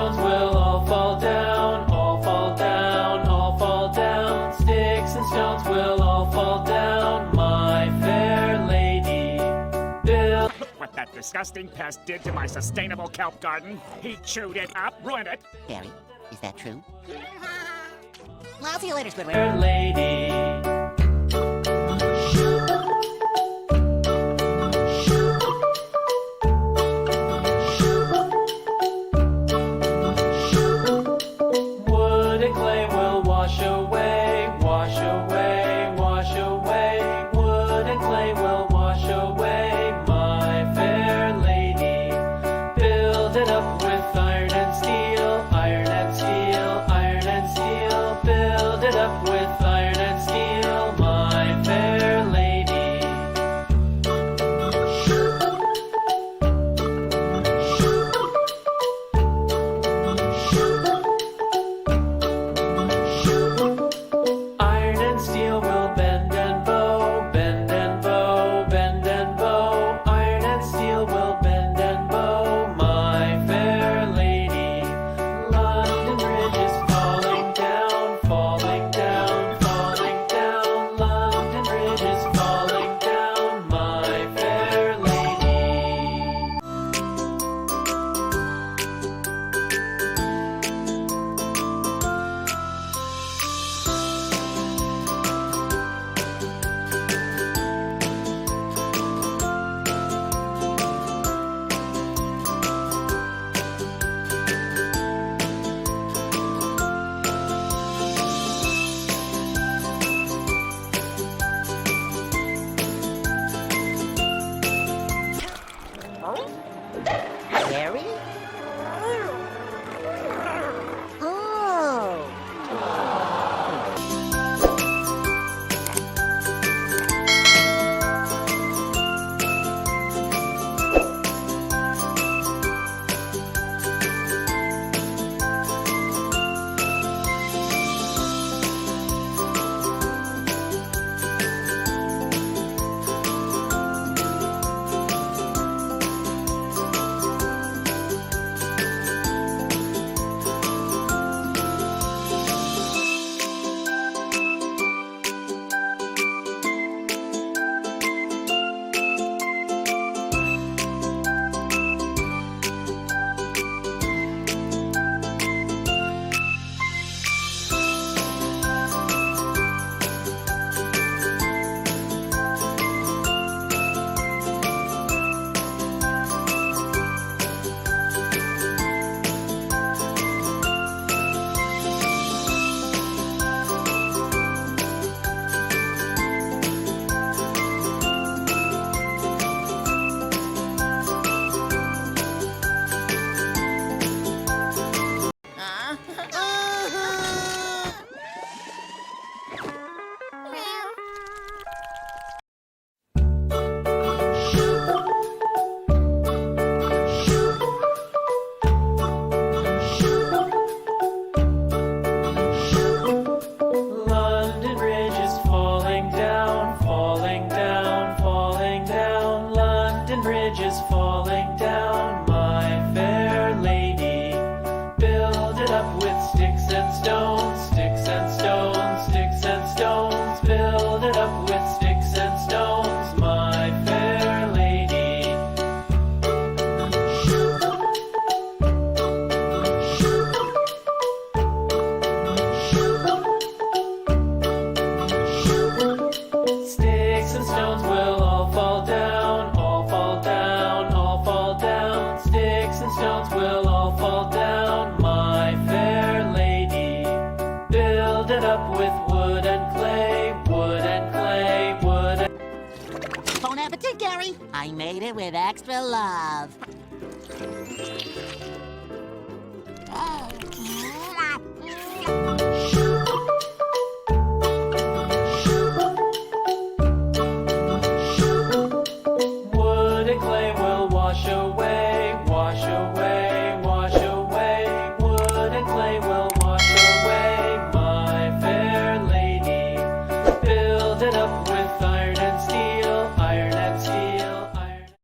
stones will all fall down, all fall down, all fall down. Sticks and stones will all fall down, my fair lady. Build. What that disgusting pest did to my sustainable kelp garden. He chewed it up, ruined it. Gary, is that true? I'll see you later, Squidward. Fair lady. Wood and clay will wash away, wash away, wash away. Wood and clay will wash away, my fair lady. Build it up with iron and steel, iron and steel, iron and steel. Build it up with iron and steel, my fair lady. Iron and steel will bend and bow, bend and bow, bend and bow. Iron and steel will bend and bow, my fair lady. London Bridge is falling down, falling down, falling down. London Bridge is falling down, my fair lady. Gary? Oh! London Bridge is falling down, falling down, falling down. London Bridge is falling down, my fair lady. Build it up with sticks and stones, sticks and stones, sticks and stones. Build it up with sticks and stones, my fair lady. Sticks and stones will all fall down, all fall down, all fall down. Sticks and stones will all fall down, my fair lady. Build it up with wood and clay, wood and clay, wood and... Bon appetit, Gary! I made it with extra love.